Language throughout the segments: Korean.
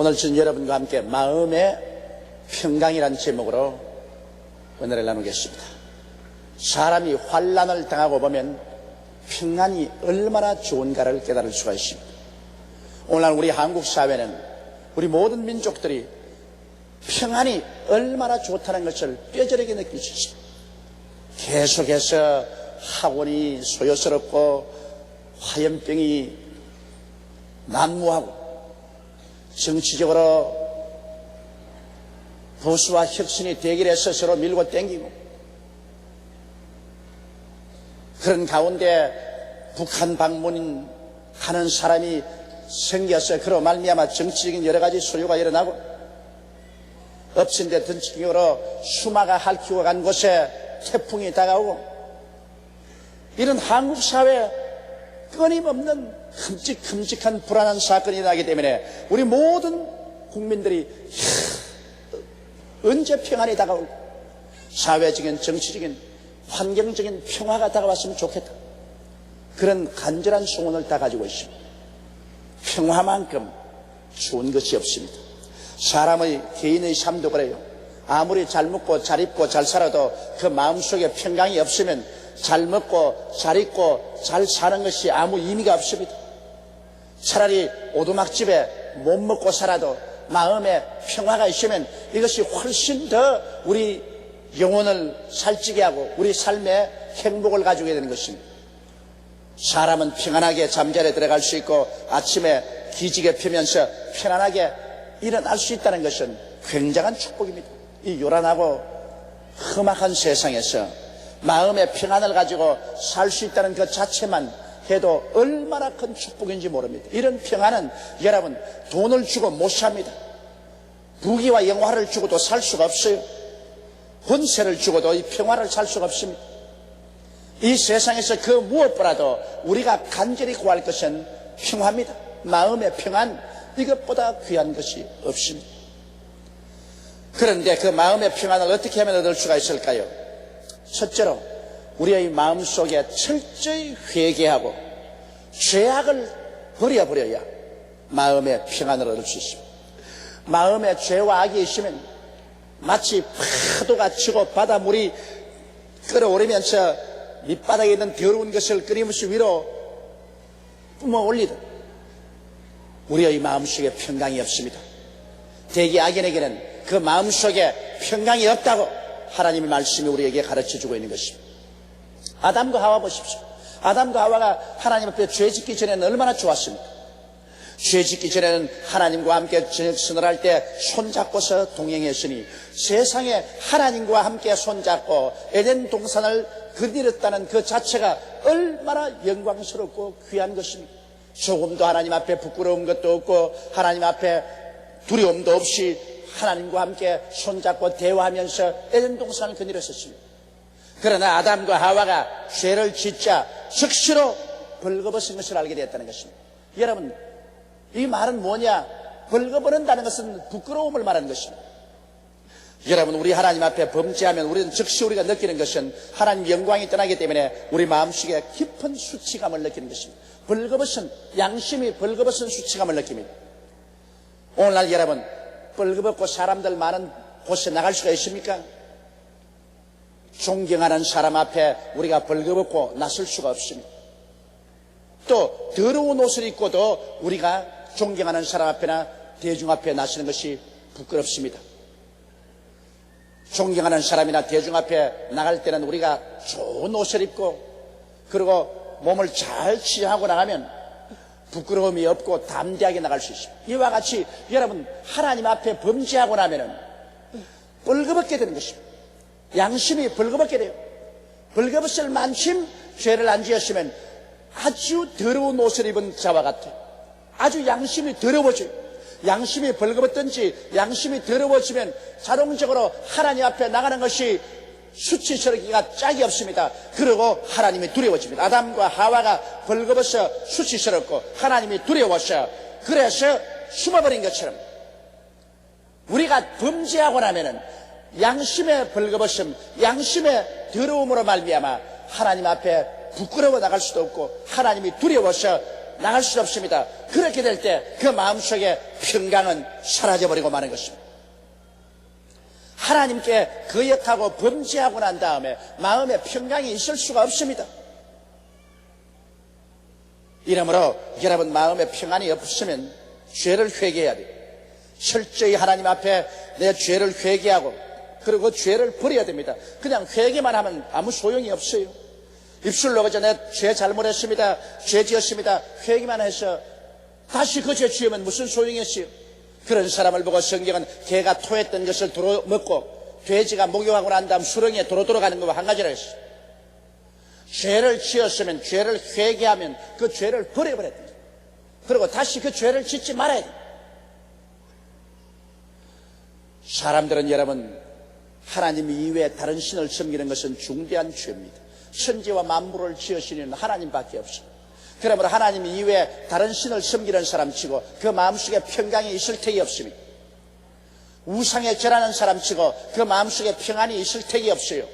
오늘 저는 여러분과 함께 마음의 평강이라는 제목으로 은혜를 나누겠습니다. 사람이 환난을 당하고 보면 평안이 얼마나 좋은가를 깨달을 수가 있습니다. 오늘날 우리 한국 사회는 우리 모든 민족들이 평안이 얼마나 좋다는 것을 뼈저리게 느낄 수 있습니다. 계속해서 학원이 소요스럽고 화염병이 난무하고 정치적으로 보수와 혁신이 대결해서 서로 밀고 땡기고 그런 가운데 북한 방문하는 사람이 생겨서 그로 말미암아 정치적인 여러 가지 소요가 일어나고 엎친 데 던진 격으로 수마가 핥히고 간 곳에 태풍이 다가오고 이런 한국 사회에 끊임없는 큼직큼직한 불안한 사건이 일어나기 때문에 우리 모든 국민들이 언제 평안이 다가올까? 사회적인, 정치적인, 환경적인 평화가 다가왔으면 좋겠다. 그런 간절한 소원을 다 가지고 있습니다. 평화만큼 좋은 것이 없습니다. 사람의 개인의 삶도 그래요. 아무리 잘 먹고 잘 입고 잘 살아도 그 마음속에 평강이 없으면 잘 먹고 잘 입고 잘 사는 것이 아무 의미가 없습니다. 차라리 오두막집에 못 먹고 살아도 마음에 평화가 있으면 이것이 훨씬 더 우리 영혼을 살찌게 하고 우리 삶에 행복을 가지게 되는 것입니다. 사람은 평안하게 잠자리에 들어갈 수 있고 아침에 기지개 펴면서 편안하게 일어날 수 있다는 것은 굉장한 축복입니다. 이 요란하고 험악한 세상에서 마음의 평안을 가지고 살 수 있다는 것 자체만 해도 얼마나 큰 축복인지 모릅니다. 이런 평안은 여러분 돈을 주고 못 삽니다. 부귀와 영화를 주고도 살 수가 없어요. 권세를 주고도 이 평화를 살 수가 없습니다. 이 세상에서 그 무엇보다도 우리가 간절히 구할 것은 평화입니다. 마음의 평안, 이것보다 귀한 것이 없습니다. 그런데 그 마음의 평안을 어떻게 하면 얻을 수가 있을까요? 첫째로 우리의 마음속에 철저히 회개하고 죄악을 버려버려야 마음의 평안을 얻을 수 있습니다. 마음에 죄와 악이 있으면 마치 파도가 치고 바닷물이 끌어오르면서 밑바닥에 있는 더러운 것을 끊임없이 위로 뿜어올리듯 우리의 마음속에 평강이 없습니다. 대개 악인에게는 그 마음속에 평강이 없다고 하나님의 말씀이 우리에게 가르쳐주고 있는 것입니다. 아담과 하와 보십시오. 아담과 하와가 하나님 앞에 죄 짓기 전에는 얼마나 좋았습니까? 죄 짓기 전에는 하나님과 함께 저녁선을 할 때 손잡고서 동행했으니 세상에 하나님과 함께 손잡고 에덴 동산을 거닐었다는 그 자체가 얼마나 영광스럽고 귀한 것입니까? 조금도 하나님 앞에 부끄러운 것도 없고 하나님 앞에 두려움도 없이 하나님과 함께 손잡고 대화하면서 에덴 동산을 거닐었었습니다. 그러나 아담과 하와가 죄를 짓자 즉시로 벌거벗은 것을 알게 되었다는 것입니다. 여러분, 이 말은 뭐냐? 벌거벗는다는 것은 부끄러움을 말하는 것입니다. 여러분, 우리 하나님 앞에 범죄하면 우리는 즉시 우리가 느끼는 것은 하나님 영광이 떠나기 때문에 우리 마음속에 깊은 수치감을 느끼는 것입니다. 벌거벗은, 양심이 벌거벗은 수치감을 느낍니다. 오늘날 여러분, 벌거벗고 사람들 많은 곳에 나갈 수가 있습니까? 존경하는 사람 앞에 우리가 벌거벗고 나설 수가 없습니다. 또 더러운 옷을 입고도 우리가 존경하는 사람 앞에나 대중 앞에 나서는 것이 부끄럽습니다. 존경하는 사람이나 대중 앞에 나갈 때는 우리가 좋은 옷을 입고 그리고 몸을 잘 치장하고 나가면 부끄러움이 없고 담대하게 나갈 수 있습니다. 이와 같이 여러분 하나님 앞에 범죄하고 나면은 벌거벗게 되는 것입니다. 양심이 벌거벗게 돼요. 벌거벗을 만큼 죄를 안 지었으면 아주 더러운 옷을 입은 자와 같아요. 아주 양심이 더러워져요. 양심이 벌거벗든지 양심이 더러워지면 자동적으로 하나님 앞에 나가는 것이 수치스럽기가 짝이 없습니다. 그리고 하나님이 두려워집니다. 아담과 하와가 벌거벗어 수치스럽고 하나님이 두려워서 그래서 숨어버린 것처럼 우리가 범죄하고 나면은 양심의 벌거벗음, 양심의 더러움으로 말미암아 하나님 앞에 부끄러워 나갈 수도 없고 하나님이 두려워서 나갈 수 없습니다. 그렇게 될 때 그 마음속에 평강은 사라져버리고 마는 것입니다. 하나님께 거역하고 범죄하고 난 다음에 마음에 평강이 있을 수가 없습니다. 이러므로 여러분 마음에 평안이 없으면 죄를 회개해야 돼요. 철저히 하나님 앞에 내 죄를 회개하고 그리고 그 죄를 버려야 됩니다. 그냥 회개만 하면 아무 소용이 없어요. 입술로 그저 내 죄 잘못했습니다, 죄 지었습니다 회개만 해서 다시 그 죄 지으면 무슨 소용이 있어요. 그런 사람을 보고 성경은 개가 토했던 것을 도로 먹고 돼지가 목욕하고 난 다음 수렁에 도로 들어가는 것과 한 가지라 했어요. 죄를 지었으면 죄를 회개하면 그 죄를 버려버려야 돼요. 그리고 다시 그 죄를 짓지 말아야 돼요. 사람들은 여러분 하나님 이외에 다른 신을 섬기는 것은 중대한 죄입니다. 천지와 만물을 지으시는 하나님밖에 없습니다. 그러므로 하나님 이외에 다른 신을 섬기는 사람치고 그 마음속에 평강이 있을 택이 없습니다. 우상에 절하는 사람치고 그 마음속에 평안이 있을 택이 없어요.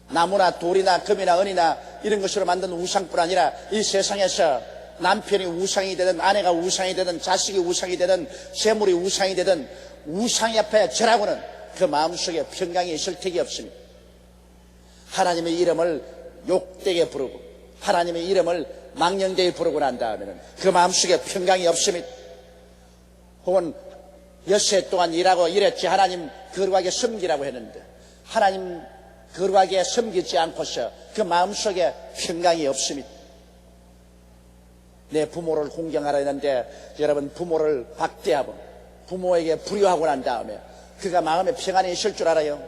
나무나 돌이나 금이나 은이나 이런 것으로 만든 우상뿐 아니라 이 세상에서 남편이 우상이 되든 아내가 우상이 되든 자식이 우상이 되든 재물이 우상이 되든 우상 앞에 절하고는 그 마음속에 평강이 있을 택이 없습니다. 하나님의 이름을 욕되게 부르고 하나님의 이름을 망령되게 부르고 난 다음에는 그 마음속에 평강이 없습니다. 혹은 엿새 동안 일하고 이랬지 하나님 거룩하게 섬기라고 했는데 하나님 거룩하게 섬기지 않고서 그 마음속에 평강이 없습니다. 내 부모를 공경하라 했는데 여러분 부모를 박대하고 부모에게 불효하고 난 다음에 그가 마음에 평안이 있을 줄 알아요?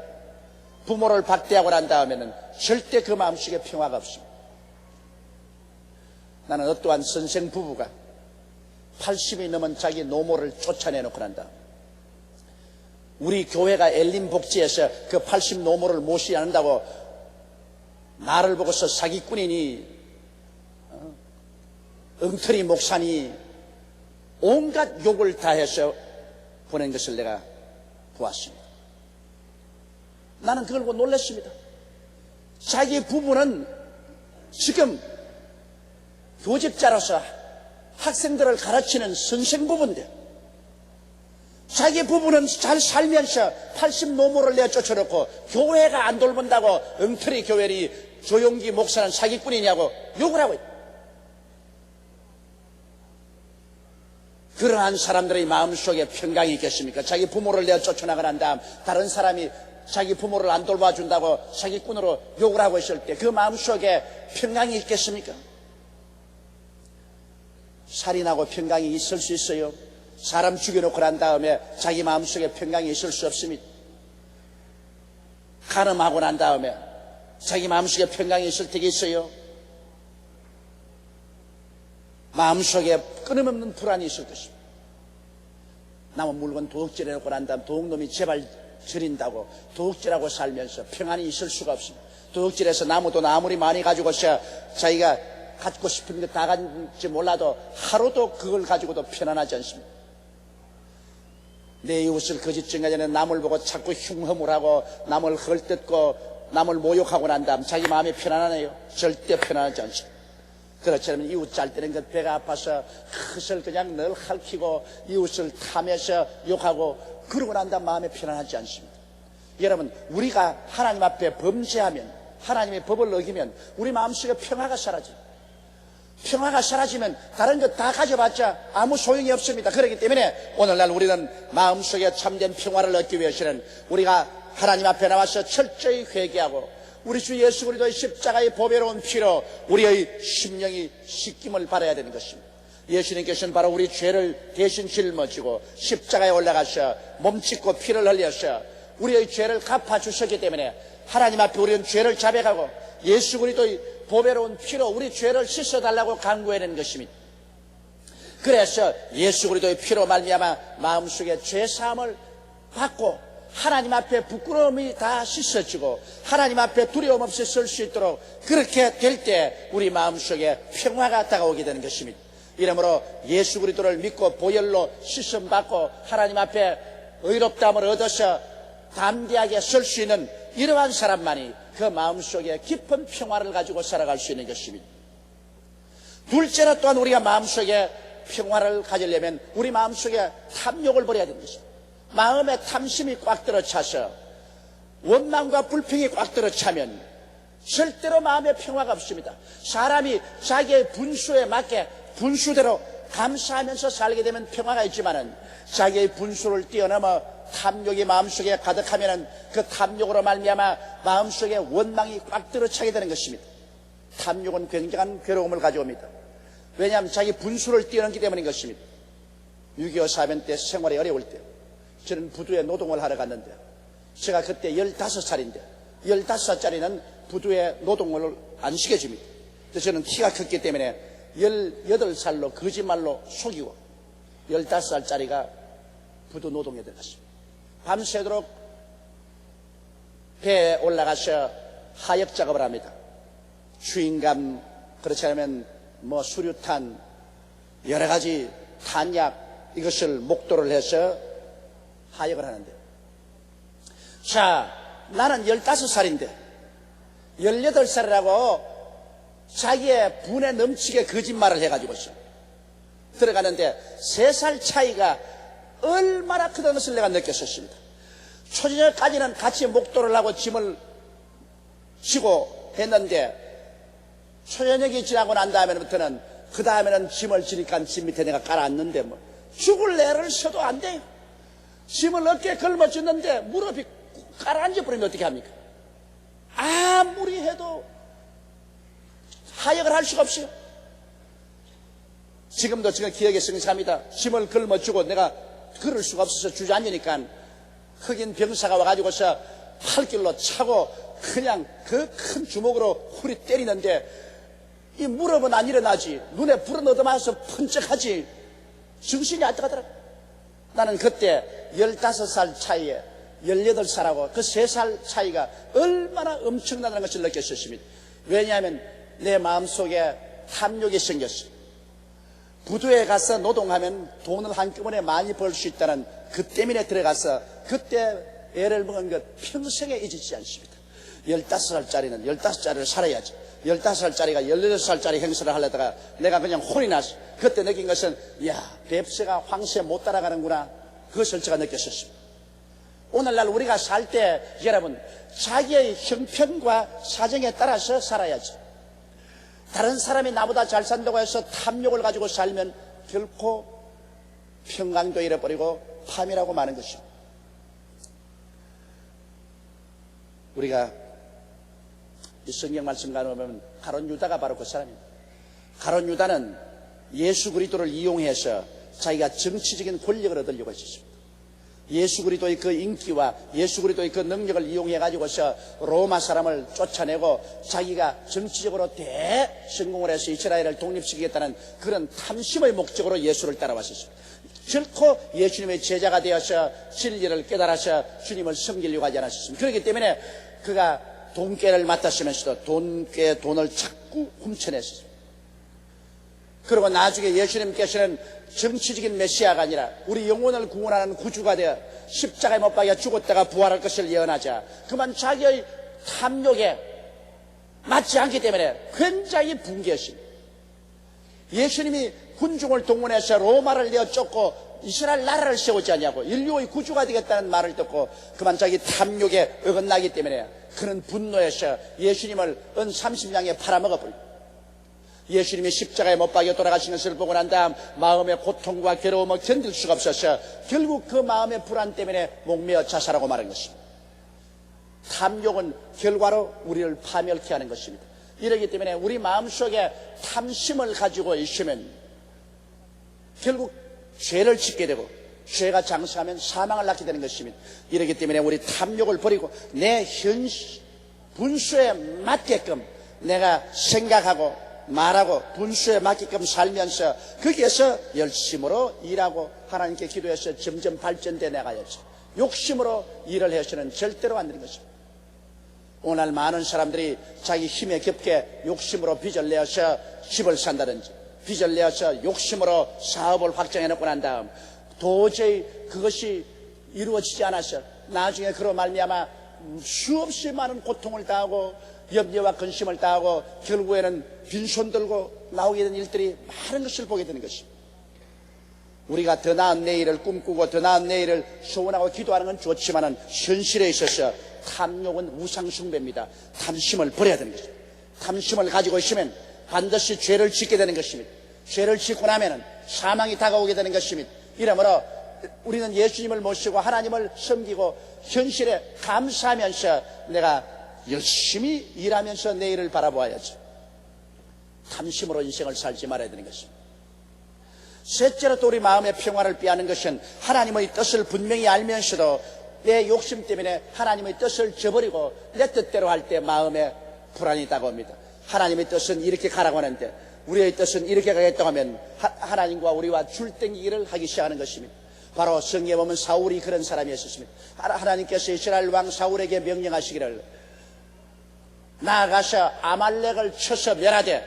부모를 박대하고 난 다음에는 절대 그 마음속에 평화가 없습니다. 나는 어떠한 선생 부부가 80이 넘은 자기 노모를 쫓아내놓고 난 다음 우리 교회가 엘림 복지에서 그 80 노모를 모시지 않는다고 나를 보고서 사기꾼이니 엉터리 목사니 온갖 욕을 다 해서 보낸 것을 내가 보았습니다. 나는 그걸 보고 놀랐습니다. 자기 부부는 지금 교직자로서 학생들을 가르치는 선생 부부인데 자기 부부는 잘 살면서 80 노모를 내쫓아놓고 교회가 안 돌본다고 엉터리 교회리 조용기 목사는 사기꾼이냐고 욕을 하고 있다. 그러한 사람들의 마음속에 평강이 있겠습니까? 자기 부모를 내어 쫓아나가 난 다음 다른 사람이 자기 부모를 안 돌봐준다고 사기꾼으로 욕을 하고 있을 때 그 마음속에 평강이 있겠습니까? 살인하고 평강이 있을 수 있어요. 사람 죽여놓고 난 다음에 자기 마음속에 평강이 있을 수 없습니다. 간음하고 난 다음에 자기 마음속에 평강이 있을 때가 있어요. 마음속에 끊임없는 불안이 있을 것입니다. 남은 물건 도둑질해놓고 난 다음 도둑놈이 제발 저린다고 도둑질하고 살면서 평안이 있을 수가 없습니다. 도둑질해서 나무도 아무리 많이 가지고서 자기가 갖고 싶은 거 다 가진지 몰라도 하루도 그걸 가지고도 편안하지 않습니다. 내 이웃을 거짓증가 전에 남을 보고 자꾸 흉허물 하고 남을 헐뜯고 남을 모욕하고 난 다음 자기 마음이 편안하네요? 절대 편안하지 않습니다. 그렇지만 이웃 잘 때는 그 배가 아파서 그것을 그냥 늘 핥히고 이웃을 탐해서 욕하고 그러고 난 다음 마음이 편안하지 않습니다. 여러분 우리가 하나님 앞에 범죄하면 하나님의 법을 어기면 우리 마음속에 평화가 사라져요. 평화가 사라지면 다른 것 다 가져봤자 아무 소용이 없습니다. 그렇기 때문에 오늘날 우리는 마음속에 참된 평화를 얻기 위해서는 우리가 하나님 앞에 나와서 철저히 회개하고 우리 주 예수 그리스도의 십자가의 보배로운 피로 우리의 심령이 씻김을 받아야 되는 것입니다. 예수님께서는 바로 우리 죄를 대신 짊어지고 십자가에 올라가셔 몸짓고 피를 흘려서 우리의 죄를 갚아주셨기 때문에 하나님 앞에 우리는 죄를 자백하고 예수 그리스도의 보배로운 피로 우리 죄를 씻어달라고 간구해야 되는 것입니다. 그래서 예수 그리스도의 피로 말미암아 마음속에 죄사함을 받고 하나님 앞에 부끄러움이 다 씻어지고 하나님 앞에 두려움 없이 설 수 있도록 그렇게 될 때 우리 마음속에 평화가 다가오게 되는 것입니다. 이러므로 예수 그리스도를 믿고 보혈로 씻음 받고 하나님 앞에 의롭다함을 얻어서 담대하게 설 수 있는 이러한 사람만이 그 마음속에 깊은 평화를 가지고 살아갈 수 있는 것입니다. 둘째로 또한 우리가 마음속에 평화를 가지려면 우리 마음속에 탐욕을 버려야 되는 것입니다. 마음에 탐심이 꽉 들어차서 원망과 불평이 꽉 들어차면 절대로 마음에 평화가 없습니다. 사람이 자기의 분수에 맞게 분수대로 감사하면서 살게 되면 평화가 있지만은 자기의 분수를 뛰어넘어 탐욕이 마음속에 가득하면은 그 탐욕으로 말미암아 마음속에 원망이 꽉 들어차게 되는 것입니다. 탐욕은 굉장한 괴로움을 가져옵니다. 왜냐하면 자기 분수를 뛰어넘기 때문인 것입니다. 6.25 사변 때 생활이 어려울 때 저는 부두에 노동을 하러 갔는데 제가 그때 15살인데 15살짜리는 부두에 노동을 안 시켜줍니다. 그래서 저는 키가 컸기 때문에 18살로 거짓말로 속이고 15살짜리가 부두 노동에 들어갔습니다. 밤새도록 배에 올라가서 하역 작업을 합니다. 주인감, 그렇지 않으면 수류탄, 여러 가지 탄약, 이것을 목도를 해서 하역을 하는데, 자, 나는 15살인데 18살이라고 자기의 분에 넘치게 거짓말을 해가지고서 들어가는데 3살 차이가 얼마나 크다는 것을 내가 느꼈었습니다. 초저녁까지는 같이 목도를 하고 짐을 지고 했는데 초저녁이 지나고 난 다음에부터는 그 다음에는 짐을 지니까 짐 밑에 내가 깔아앉는데 죽을 애를 써도 안 돼요. 짐을 어깨에 걸머쥐는데 무릎이 깔아앉아버리면 어떻게 합니까? 아무리 해도 하역을 할 수가 없어요. 지금도 제가 기억에 생생합니다. 짐을 걸머쥐고 내가 걸을 수가 없어서 주저앉으니까 흑인 병사가 와가지고서 팔길로 차고 그냥 그 큰 주먹으로 후리 때리는데 이 무릎은 안 일어나지, 눈에 불은 얻어맞아서 펀쩍하지, 정신이 안 들어가더라. 나는 그때 15살 차이에 18살하고 그 3살 차이가 얼마나 엄청나다는 것을 느꼈었습니다. 왜냐하면 내 마음속에 탐욕이 생겼어요. 부두에 가서 노동하면 돈을 한꺼번에 많이 벌 수 있다는 그 때문에 들어가서 그때 애를 먹은 것 평생에 잊지 않습니다. 15살짜리는 15살짜리를 살아야지. 15살짜리가 18살짜리 행세를 하려다가 내가 그냥 혼이 났어. 그때 느낀 것은 뱁새가 황새 못 따라가는구나. 그것을 제가 느꼈었습니다. 오늘날 우리가 살 때 여러분 자기의 형편과 사정에 따라서 살아야지. 다른 사람이 나보다 잘 산다고 해서 탐욕을 가지고 살면 결코 평강도 잃어버리고 파멸하고 마는 것입니다. 우리가 이 성경 말씀 가보면 가룟 유다가 바로 그 사람입니다. 가룟 유다는 예수 그리스도를 이용해서 자기가 정치적인 권력을 얻으려고 했습니다. 예수 그리스도의 그 인기와 예수 그리스도의 그 능력을 이용해 가지고서 로마 사람을 쫓아내고 자기가 정치적으로 대성공을 해서 이스라엘을 독립시키겠다는 그런 탐심의 목적으로 예수를 따라왔었습니다. 결코 예수님의 제자가 되어서 진리를 깨달아서 주님을 섬기려고 하지 않았습니다. 그렇기 때문에 그가 돈꾀를 맡았으면서도 돈을 자꾸 훔쳐냈습니다. 그리고 나중에 예수님께서는 정치적인 메시아가 아니라 우리 영혼을 구원하는 구주가 되어 십자가에 못 박혀 죽었다가 부활할 것을 예언하자 그만 자기의 탐욕에 맞지 않기 때문에 굉장히 분개했습니다. 예수님이 군중을 동원해서 로마를 내어 쫓고 이스라엘 나라를 세우지 않냐고 인류의 구주가 되겠다는 말을 듣고 그만 자기 탐욕에 어긋나기 때문에 그는 분노해서 예수님을 은 30냥에 팔아먹어버립니다. 예수님이 십자가에 못 박여 돌아가시는 것을 보고 난 다음 마음의 고통과 괴로움을 견딜 수가 없어서 결국 그 마음의 불안 때문에 목매어 자살하고 마는 것입니다. 탐욕은 결과로 우리를 파멸케 하는 것입니다. 이러기 때문에 우리 마음속에 탐심을 가지고 있으면 결국 죄를 짓게 되고 죄가 장수하면 사망을 낳게 되는 것입니다. 이러기 때문에 우리 탐욕을 버리고 내 분수에 맞게끔 내가 생각하고 말하고 분수에 맞게끔 살면서 거기에서 열심으로 일하고 하나님께 기도해서 점점 발전돼 나가야지. 욕심으로 일을 해서는 절대로 안 되는 것입니다. 오늘 많은 사람들이 자기 힘에 겹게 욕심으로 빚을 내어서 집을 산다든지 빚을 내어서 욕심으로 사업을 확장해놓고 난 다음 도저히 그것이 이루어지지 않아서 나중에 그로 말미암아 수없이 많은 고통을 당하고 염려와 근심을 당하고 결국에는 빈손 들고 나오게 된 일들이 많은 것을 보게 되는 것입니다. 우리가 더 나은 내일을 꿈꾸고 더 나은 내일을 소원하고 기도하는 건 좋지만은 현실에 있어서 탐욕은 우상숭배입니다. 탐심을 버려야 되는 것입니다. 탐심을 가지고 있으면 반드시 죄를 짓게 되는 것입니다. 죄를 짓고 나면은 사망이 다가오게 되는 것입니다. 이러므로 우리는 예수님을 모시고 하나님을 섬기고 현실에 감사하면서 내가 열심히 일하면서 내일을 바라보아야지. 탐심으로 인생을 살지 말아야 되는 것입니다. 셋째로 또 우리 마음의 평화를 빼앗는 것은 하나님의 뜻을 분명히 알면서도 내 욕심 때문에 하나님의 뜻을 저버리고 내 뜻대로 할 때 마음에 불안이 다가옵니다. 하나님의 뜻은 이렇게 가라고 하는데 우리의 뜻은 이렇게 가겠다고 하면 하나님과 우리와 줄땡기기를 하기 시작하는 것입니다. 바로 성경에 보면 사울이 그런 사람이었습니다. 하나님께서 이스라엘 왕 사울에게 명령하시기를 나아가서 아말렉을 쳐서 멸하되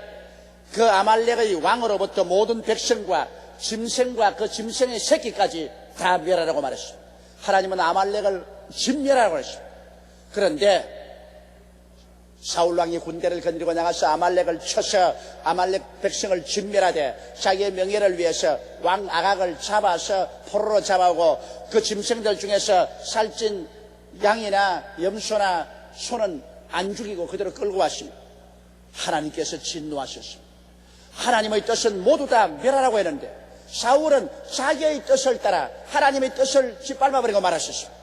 그 아말렉의 왕으로부터 모든 백성과 짐승과 그 짐승의 새끼까지 다 멸하라고 말했습니다. 하나님은 아말렉을 진멸하라고 했습니다. 그런데 사울왕이 군대를 건드리고 나가서 아말렉을 쳐서 아말렉 백성을 진멸하되 자기의 명예를 위해서 왕 아각을 잡아서 포로로 잡아오고 그 짐승들 중에서 살찐 양이나 염소나 소는 안 죽이고 그대로 끌고 왔습니다. 하나님께서 진노하셨습니다. 하나님의 뜻은 모두 다 멸하라고 했는데 사울은 자기의 뜻을 따라 하나님의 뜻을 짓밟아버리고 말았습니다.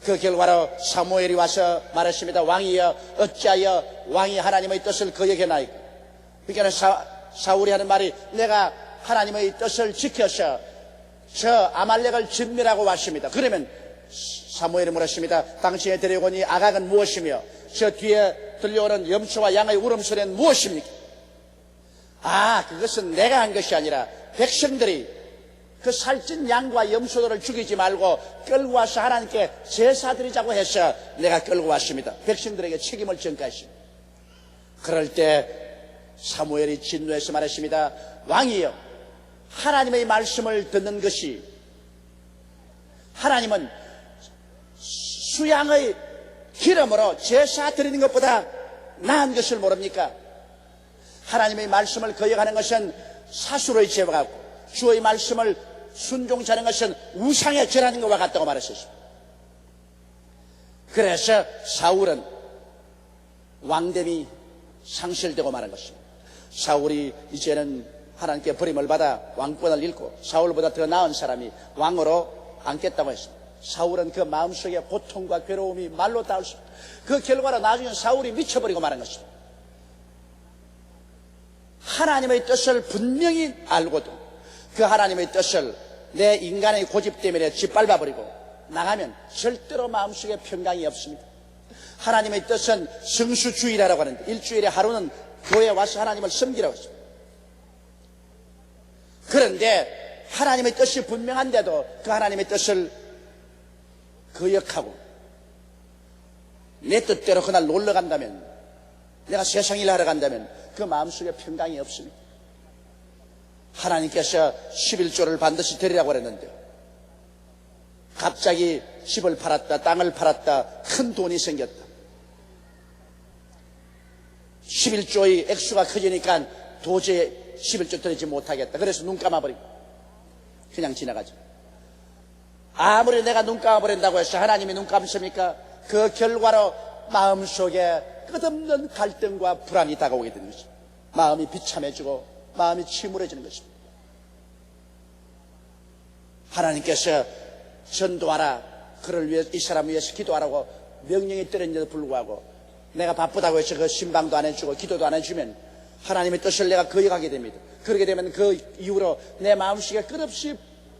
그 결과로 사무엘이 와서 말했습니다. 왕이여 어찌하여 왕이 하나님의 뜻을 거역해나이까. 그러니까 사울이 하는 말이 내가 하나님의 뜻을 지켜서 저 아말렉을 진멸하고 왔습니다. 그러면 사무엘이 물었습니다. 당신의 데려오니 아각은 무엇이며 저 뒤에 들려오는 염소와 양의 울음소리는 무엇입니까? 그것은 내가 한 것이 아니라 백성들이 그 살찐 양과 염소들을 죽이지 말고 끌고 와서 하나님께 제사 드리자고 해서 내가 끌고 왔습니다. 백성들에게 책임을 전가했습니다. 그럴 때 사무엘이 진노해서 말했습니다. 왕이여 하나님의 말씀을 듣는 것이 하나님은 수양의 기름으로 제사 드리는 것보다 나은 것을 모릅니까? 하나님의 말씀을 거역하는 것은 사수로의 죄와 같고 주의 말씀을 순종치 않은 것은 우상의 죄라는 것과 같다고 말했었습니다. 그래서 사울은 왕됨이 상실되고 말한 것입니다. 사울이 이제는 하나님께 버림을 받아 왕권을 잃고 사울보다 더 나은 사람이 왕으로 앉겠다고 했습니다. 사울은 그 마음속에 고통과 괴로움이 말로 닿을 수 없습니다. 그 결과로 나중에 사울이 미쳐버리고 말한 것입니다. 하나님의 뜻을 분명히 알고도 그 하나님의 뜻을 내 인간의 고집 때문에 짓밟아버리고 나가면 절대로 마음속에 평강이 없습니다. 하나님의 뜻은 성수주일이라고 하는데 일주일에 하루는 교회에 와서 하나님을 섬기라고 했습니다. 그런데 하나님의 뜻이 분명한데도 그 하나님의 뜻을 거역하고 내 뜻대로 그날 놀러 간다면 내가 세상 일을 하러 간다면 그 마음속에 평강이 없습니다. 하나님께서 11조를 반드시 드리라고 그랬는데 갑자기 집을 팔았다 땅을 팔았다 큰 돈이 생겼다. 11조의 액수가 커지니까 도저히 11조 드리지 못하겠다. 그래서 눈 감아버리고 그냥 지나가죠. 아무리 내가 눈 감아버린다고 해서 하나님이 눈 감습니까? 그 결과로 마음속에 끝없는 갈등과 불안이 다가오게 되는 것입니다. 마음이 비참해지고 마음이 침울해지는 것입니다. 하나님께서 전도하라 그를 위해 이 사람을 위해서 기도하라고 명령이 떨어진데도 불구하고 내가 바쁘다고 해서 그 신방도 안 해주고 기도도 안 해주면 하나님의 뜻을 내가 거역하게 됩니다. 그렇게 되면 그 이후로 내 마음속에 끝없이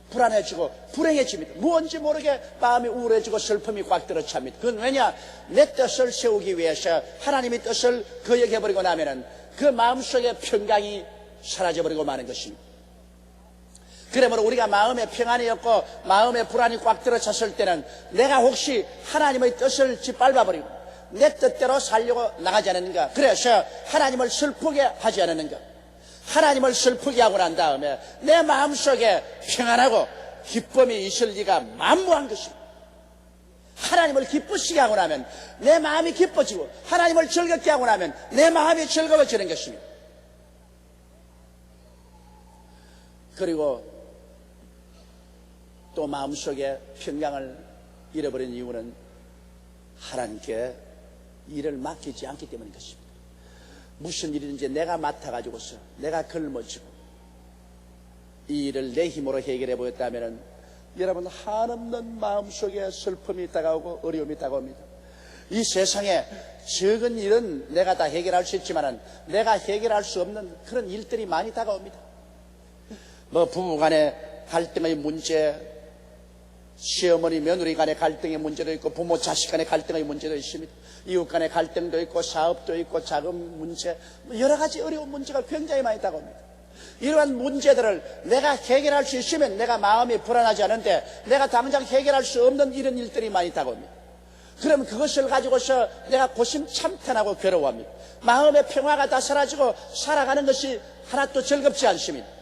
불안해지고 불행해집니다. 무언지 모르게 마음이 우울해지고 슬픔이 꽉 들어찹니다. 그건 왜냐? 내 뜻을 세우기 위해서 하나님의 뜻을 거역해버리고 나면은 그 마음속에 평강이 사라져버리고 마는 것입니다. 그러므로 우리가 마음에 평안이 없고 마음에 불안이 꽉 들어찼을 때는 내가 혹시 하나님의 뜻을 짓밟아버리고 내 뜻대로 살려고 나가지 않았는가? 그래서 하나님을 슬프게 하지 않았는가? 하나님을 슬프게 하고 난 다음에 내 마음속에 평안하고 기쁨이 있을 리가 만무한 것입니다. 하나님을 기쁘시게 하고 나면 내 마음이 기뻐지고 하나님을 즐겁게 하고 나면 내 마음이 즐거워지는 것입니다. 그리고 또 마음속에 평강을 잃어버린 이유는 하나님께 일을 맡기지 않기 때문인 것입니다. 무슨 일이든지 내가 맡아가지고서 내가 걸머지고 이 일을 내 힘으로 해결해 보였다면 여러분, 한없는 마음속에 슬픔이 다가오고 어려움이 다가옵니다. 이 세상에 적은 일은 내가 다 해결할 수 있지만 내가 해결할 수 없는 그런 일들이 많이 다가옵니다. 부부간의 갈등의 문제, 시어머니 며느리 간의 갈등의 문제도 있고 부모 자식 간의 갈등의 문제도 있습니다. 이웃 간의 갈등도 있고 사업도 있고 자금 문제, 여러 가지 어려운 문제가 굉장히 많이 다가옵니다. 이러한 문제들을 내가 해결할 수 있으면 내가 마음이 불안하지 않은데 내가 당장 해결할 수 없는 이런 일들이 많이 다가옵니다. 그럼 그것을 가지고서 내가 고심참탄하고 괴로워합니다. 마음의 평화가 다 사라지고 살아가는 것이 하나도 즐겁지 않습니다.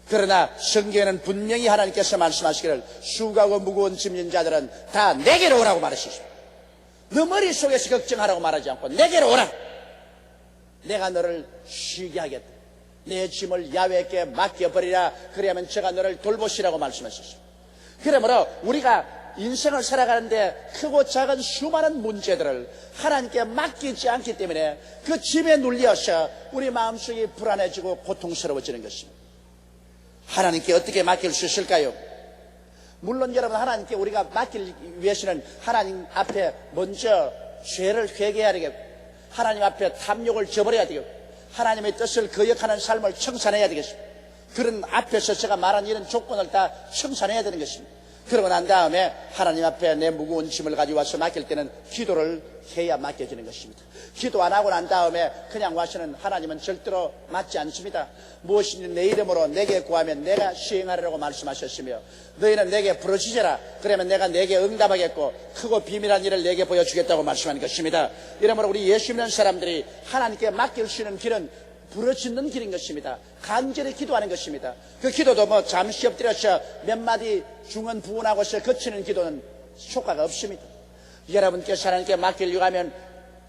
그러나 성경에는 분명히 하나님께서 말씀하시기를 수고하고 무거운 짐진 자들은 다 내게로 오라고 말하시십니다. 너 머릿속에서 걱정하라고 말하지 않고 내게로 오라. 내가 너를 쉬게 하겠다. 내 짐을 야훼께 맡겨버리라. 그래야만 제가 너를 돌보시라고 말씀하셨습니다. 그러므로 우리가 인생을 살아가는데 크고 작은 수많은 문제들을 하나님께 맡기지 않기 때문에 그 짐에 눌려서 우리 마음속이 불안해지고 고통스러워지는 것입니다. 하나님께 어떻게 맡길 수 있을까요? 물론 여러분, 하나님께 우리가 맡기기 위해서는 하나님 앞에 먼저 죄를 회개해야 되겠고 하나님 앞에 탐욕을 저버려야 되겠고 하나님의 뜻을 거역하는 삶을 청산해야 되겠습니다. 그런 앞에서 제가 말한 이런 조건을 다 청산해야 되는 것입니다. 그러고 난 다음에 하나님 앞에 내 무거운 짐을 가지고 와서 맡길 때는 기도를 해야 맡겨지는 것입니다. 기도 안 하고 난 다음에 그냥 와서는 하나님은 절대로 맞지 않습니다. 무엇이든지 내 이름으로 내게 구하면 내가 시행하리라고 말씀하셨으며 너희는 내게 부르짖으라. 그러면 내가 내게 응답하겠고 크고 비밀한 일을 내게 보여주겠다고 말씀하는 것입니다. 이러므로 우리 예수 믿는 사람들이 하나님께 맡길 수 있는 길은 부르짖는 길인 것입니다. 간절히 기도하는 것입니다. 그 기도도 잠시 엎드려서 몇 마디 중언 부언하고서 거치는 기도는 효과가 없습니다. 여러분께서 하나님께 맡기려고 하면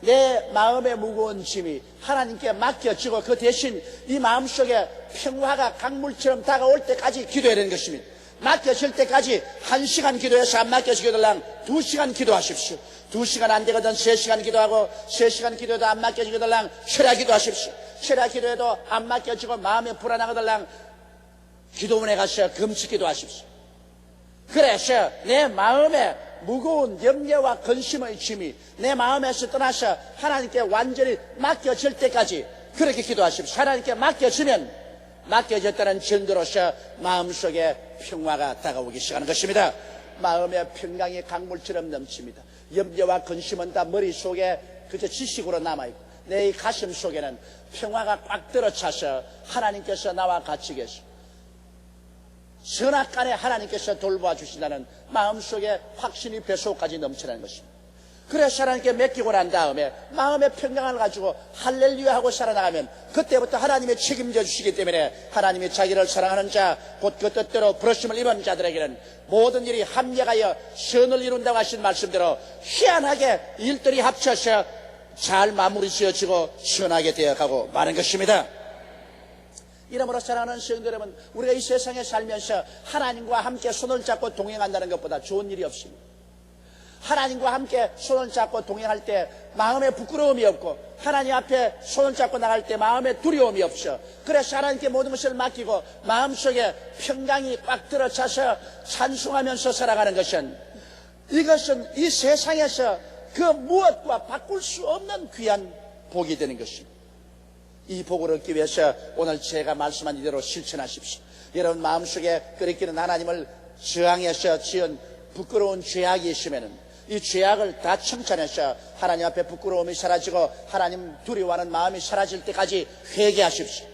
내 마음의 무거운 짐이 하나님께 맡겨지고 그 대신 이 마음속에 평화가 강물처럼 다가올 때까지 기도해야 되는 것입니다. 맡겨질 때까지 1시간 기도해서 안 맡겨지게 되려면 2시간 기도하십시오. 2시간 안 되거든 3시간 기도하고 3시간 기도해도 안 맡겨지게 되려면 철야 기도하십시오. 철야 기도해도 안 맡겨지고 마음이 불안하거든 기도원에 가서 금식 기도하십시오. 그래서 내 마음에 무거운 염려와 근심의 짐이 내 마음에서 떠나서 하나님께 완전히 맡겨질 때까지 그렇게 기도하십시오. 하나님께 맡겨졌다는 증거로서 마음속에 평화가 다가오기 시작하는 것입니다. 마음의 평강이 강물처럼 넘칩니다. 염려와 근심은 다 머릿속에 그저 지식으로 남아있고 내 가슴 속에는 평화가 꽉 들어차서 하나님께서 나와 같이 계시고 선악간에 하나님께서 돌보아 주신다는 마음속에 확신이 뱃속까지 넘치는 것입니다. 그래서 하나님께 맡기고 난 다음에 마음의 평강을 가지고 할렐루야 하고 살아나가면 그때부터 하나님이 책임져 주시기 때문에 하나님이 자기를 사랑하는 자 곧 그 뜻대로 부르심을 입은 자들에게는 모든 일이 합력하여 선을 이룬다고 하신 말씀대로 희한하게 일들이 합쳐서 잘 마무리 지어지고 선하게 되어가고 마는 것입니다. 이러므로 사랑하는 성도 여러분, 우리가 이 세상에 살면서 하나님과 함께 손을 잡고 동행한다는 것보다 좋은 일이 없습니다. 하나님과 함께 손을 잡고 동행할 때 마음에 부끄러움이 없고 하나님 앞에 손을 잡고 나갈 때 마음에 두려움이 없어. 그래서 하나님께 모든 것을 맡기고 마음속에 평강이 꽉 들어차서 찬송하면서 살아가는 이것은 이 세상에서 그 무엇과 바꿀 수 없는 귀한 복이 되는 것입니다. 이 복을 얻기 위해서 오늘 제가 말씀한 이대로 실천하십시오. 여러분 마음속에 끓이기는 하나님을 저항해서 지은 부끄러운 죄악이 있으면 이 죄악을 다 청산해서 하나님 앞에 부끄러움이 사라지고 하나님 두려워하는 마음이 사라질 때까지 회개하십시오.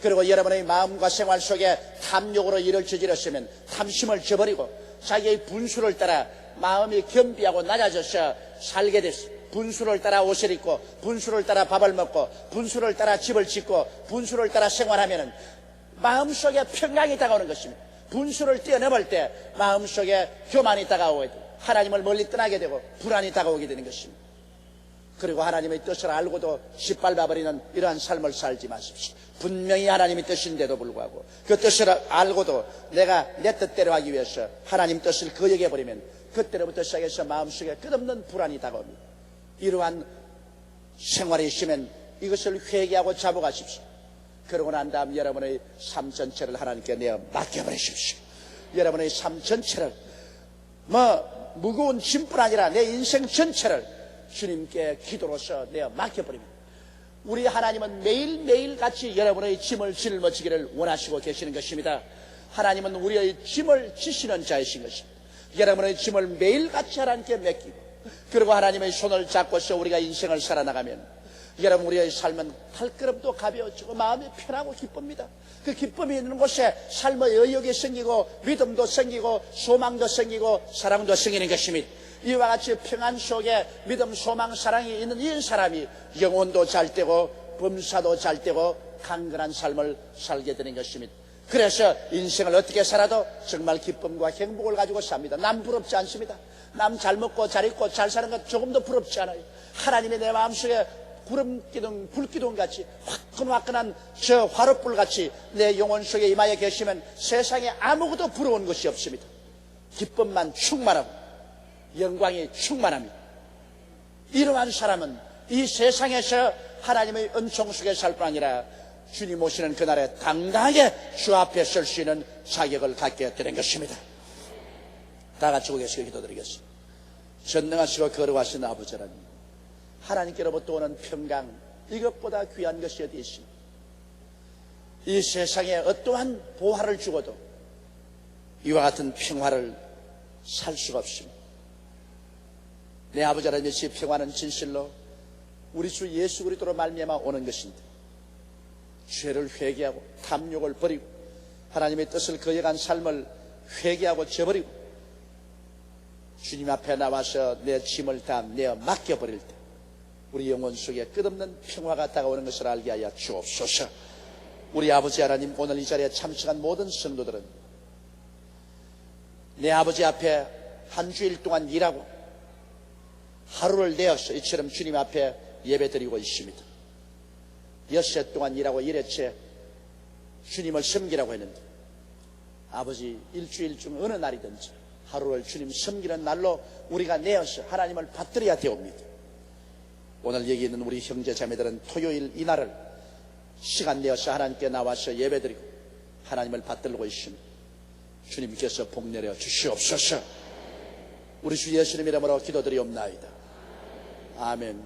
그리고 여러분의 마음과 생활 속에 탐욕으로 일을 저질렀으면 탐심을 저버리고 자기의 분수를 따라 마음이 겸비하고 낮아져서 살게 됐습니다. 분수를 따라 옷을 입고 분수를 따라 밥을 먹고 분수를 따라 집을 짓고 분수를 따라 생활하면 마음속에 평강이 다가오는 것입니다. 분수를 뛰어넘을 때 마음속에 교만이 다가오게 되고 하나님을 멀리 떠나게 되고 불안이 다가오게 되는 것입니다. 그리고 하나님의 뜻을 알고도 짓밟아버리는 이러한 삶을 살지 마십시오. 분명히 하나님의 뜻인데도 불구하고 그 뜻을 알고도 내가 내 뜻대로 하기 위해서 하나님 뜻을 거역해버리면 그때로부터 시작해서 마음속에 끝없는 불안이 다가옵니다. 이러한 생활이 있으면 이것을 회개하고 잡아가십시오. 그러고 난 다음 여러분의 삶 전체를 하나님께 내어 맡겨버리십시오. 여러분의 삶 전체를 무거운 짐뿐 아니라 내 인생 전체를 주님께 기도로서 내어 맡겨버립니다. 우리 하나님은 매일매일 같이 여러분의 짐을 짊어지기를 원하시고 계시는 것입니다. 하나님은 우리의 짐을 지시는 자이신 것입니다. 여러분의 짐을 매일같이 하나님께 맡기고 그리고 하나님의 손을 잡고서 우리가 인생을 살아나가면 여러분 우리의 삶은 발걸음도 가벼워지고 마음이 편하고 기쁩니다. 그 기쁨이 있는 곳에 삶의 의욕이 생기고 믿음도 생기고 소망도 생기고 사랑도 생기는 것입니다. 이와 같이 평안 속에 믿음, 소망, 사랑이 있는 이 사람이 영혼도 잘 되고 범사도 잘 되고 강건한 삶을 살게 되는 것입니다. 그래서 인생을 어떻게 살아도 정말 기쁨과 행복을 가지고 삽니다. 남 부럽지 않습니다. 남 잘 먹고 잘 입고 잘 사는 것 조금도 부럽지 않아요. 하나님이 내 마음속에 구름기둥, 불기둥같이 화끈화끈한 저 화롯불같이 내 영혼 속에 임하여 계시면 세상에 아무것도 부러운 것이 없습니다. 기쁨만 충만하고 영광이 충만합니다. 이러한 사람은 이 세상에서 하나님의 은총 속에 살 뿐 아니라 주님 오시는 그날에 당당하게 주 앞에 설 수 있는 자격을 갖게 되는 것입니다. 다 같이 고개시고 기도드리겠습니다. 전능하시고 거룩하신 아버지 하나님, 하나님께로부터 오는 평강, 이것보다 귀한 것이 어디 있습니까? 이 세상에 어떠한 보화를 주고도 이와 같은 평화를 살 수가 없습니다. 내 아버지 하나님, 이 평화는 진실로 우리 주 예수 그리스도로 말미암아 오는 것인데 죄를 회개하고 탐욕을 버리고 하나님의 뜻을 거역한 삶을 회개하고 저버리고 주님 앞에 나와서 내 짐을 다 내어 맡겨버릴 때 우리 영혼 속에 끝없는 평화가 다가오는 것을 알게 하여 주옵소서. 우리 아버지 하나님, 오늘 이 자리에 참석한 모든 성도들은 내 아버지 앞에 한 주일 동안 일하고 하루를 내어서 이처럼 주님 앞에 예배드리고 있습니다. 엿새 동안 일하고 일회째 주님을 섬기라고 했는데 아버지, 일주일 중 어느 날이든지 하루를 주님 섬기는 날로 우리가 내어서 하나님을 받들어야 되옵니다. 오늘 여기 있는 우리 형제 자매들은 토요일 이날을 시간 내어서 하나님께 나와서 예배드리고 하나님을 받들고 있습니다. 주님께서 복 내려 주시옵소서. 우리 주 예수님 이름으로 기도드리옵나이다. 아멘.